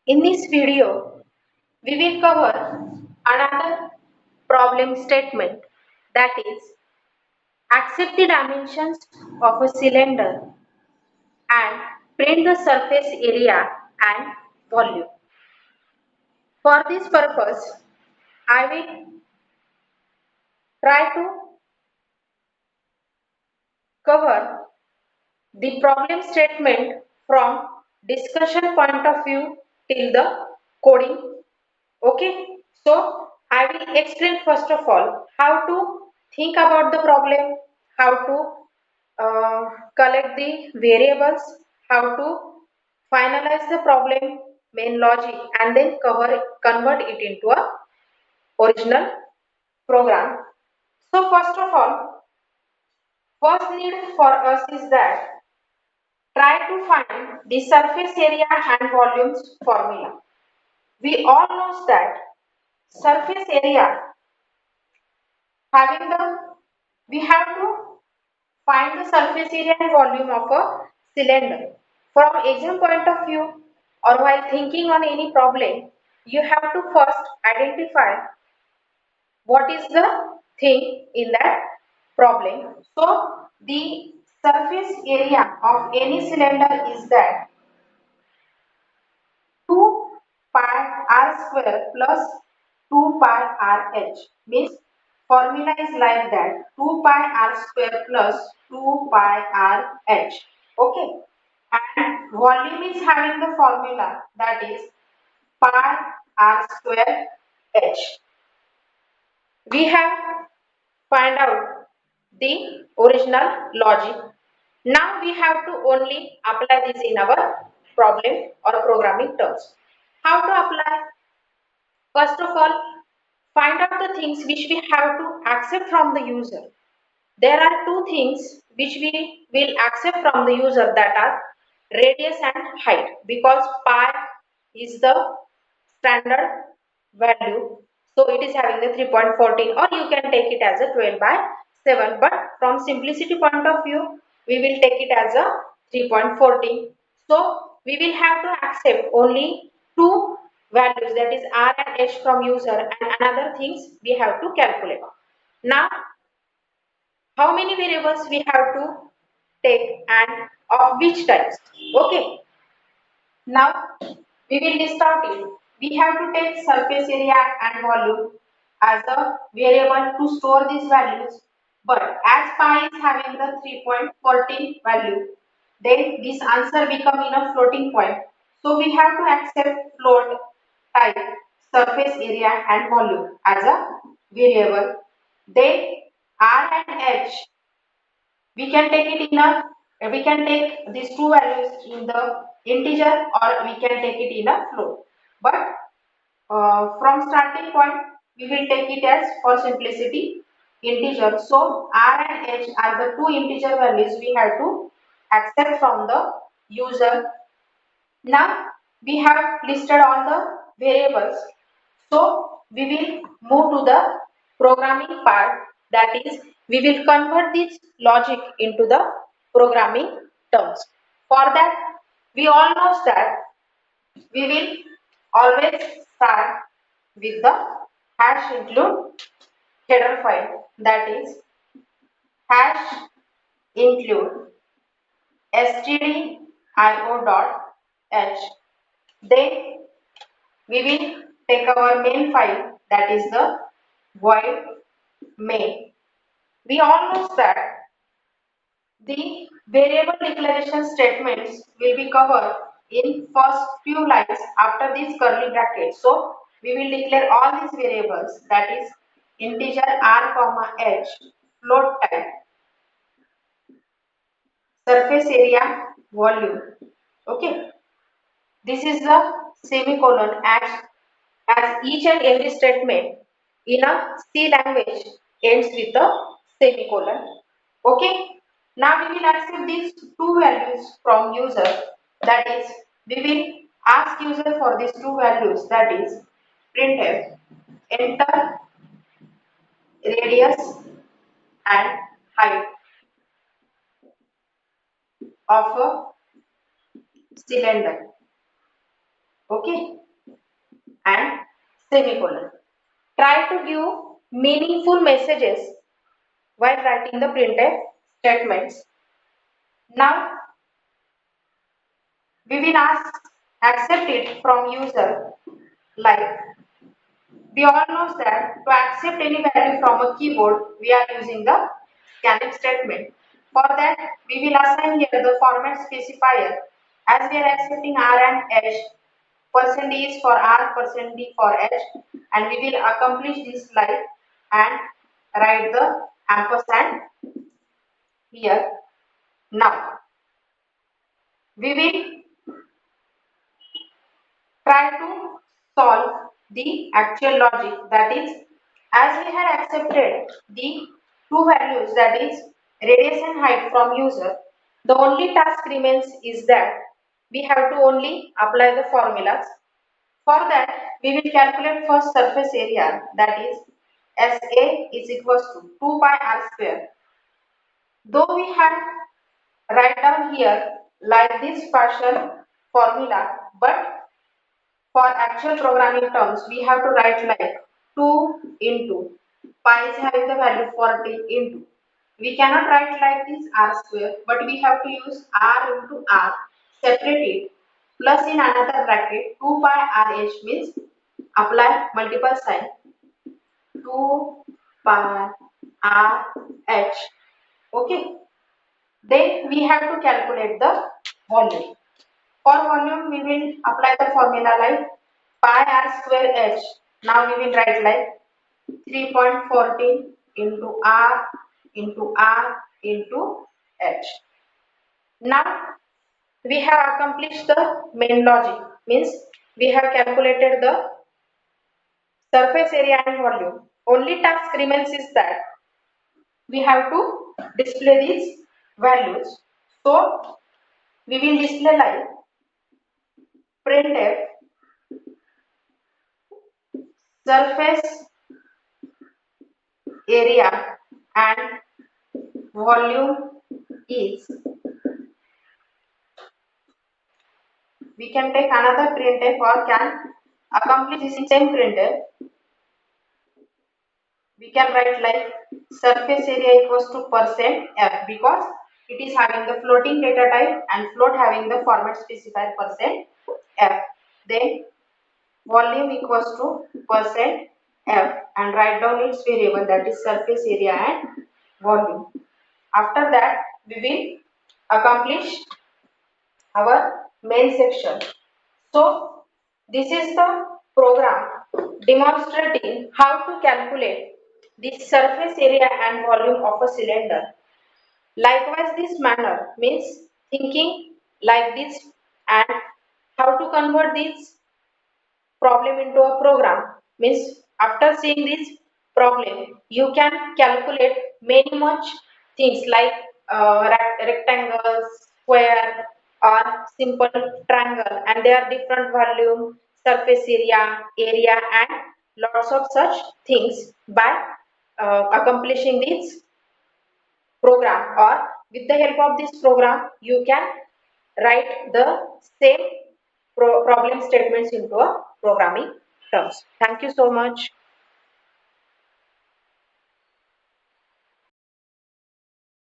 In this video, we will cover another problem statement, that is, accept the dimensions of a cylinder and print the surface area and volume. For this purpose, I will try to cover the problem statement from discussion point of view till the coding. Okay, so I will explain first of all how to think about the problem, how to collect the variables, how to finalize the problem, main logic, and then convert it into a original program. So first of all, first need for us is that try to find the surface area and volumes formula. We all know that surface area having the we have to find the surface area and volume of a cylinder. From exam point of view or while thinking on any problem, you have to first identify what is the thing in that problem. So the surface area of any cylinder is that 2 pi r square plus 2 pi r h, means formula is like that, 2 pi r square plus 2 pi r h. Okay, and volume is having the formula, that is pi r square h. We have find out the original logic. Now we have to only apply this in our problem or programming terms. How to apply? First of all, find out the things which we have to accept from the user. There are two things which we will accept from the user, that are radius and height, because pi is the standard value. So it is having the 3.14, or you can take it as a 12 by 7. But from simplicity point of view, we will take it as a 3.14. So we will have to accept only two values, that is R and H from user, and another things we have to calculate. Now how many variables we have to take and of which types? Okay, now we will list out it. We have to take surface area and volume as a variable to store these values, but as pi is having the 3.14 value, then this answer become in a floating point, so we have to accept float type surface area and volume as a variable. Then R and H, we can take it in a we can take these two values in the integer, or we can take it in a float, but from starting point we will take it as, for simplicity, integer. So R and H are the two integer values we have to accept from the user. Now we have listed all the variables, so we will move to the programming part, that is, we will convert this logic into the programming terms. For that, we all know that we will always start with the hash include header file, that is hash include stdio.h. Then we will take our main file, that is the void main. We all know that the variable declaration statements will be covered in first few lines after these curly brackets. So we will declare all these variables, that is integer r comma h, float type, surface area, volume. Okay, this is the semicolon, as each and every statement in a C language ends with a semicolon. Okay, now we will accept these two values from user, that is we will ask user for these two values, that is printf enter radius and height of a cylinder. okay, and semicolon. Try to give meaningful messages while writing the printf statements. Now we will accept it from user, like we all know that to accept any value from a keyboard we are using the scanf statement. For that we will assign here the format specifier, as we are accepting R and H, %D for R, %D for H, and we will accomplish this like and write the ampersand here. Now we will try to solve the actual logic, that is, as we had accepted the two values, that is radius and height from user, the only task remains is that we have to only apply the formulas. For that we will calculate first surface area, that is SA is equals to 2 pi r square. Though we had write down here like this partial formula, but for actual programming terms, we have to write like 2 into pi is having the value 40 into. We cannot write like this r square, but we have to use r into r, separate it, plus in another bracket 2 pi rh means apply multiple sign 2 pi rh. Okay. Then we have to calculate the volume. For volume, we will apply the formula like pi r square h. Now we will write like 3.14 into r into h. Now we have accomplished the main logic, means we have calculated the surface area and volume. Only task remains is that we have to display these values. So we will display like printf surface area and volume is. We can take another printf or can accomplish the same printf. We can write like surface area equals to %f, because it is having the floating data type and float having the format specifier %f. Then volume equals to %f and write down its variable, that is surface area and volume. After that we will accomplish our main section. So this is the program demonstrating how to calculate the surface area and volume of a cylinder. Likewise, this manner means thinking like this and how to convert this problem into a program, means after seeing this problem you can calculate many much things like rectangles, square or simple triangle, and there are different volume, surface area and lots of such things by accomplishing this program, or with the help of this program you can write the same problem statements into a programming terms. Thank you so much.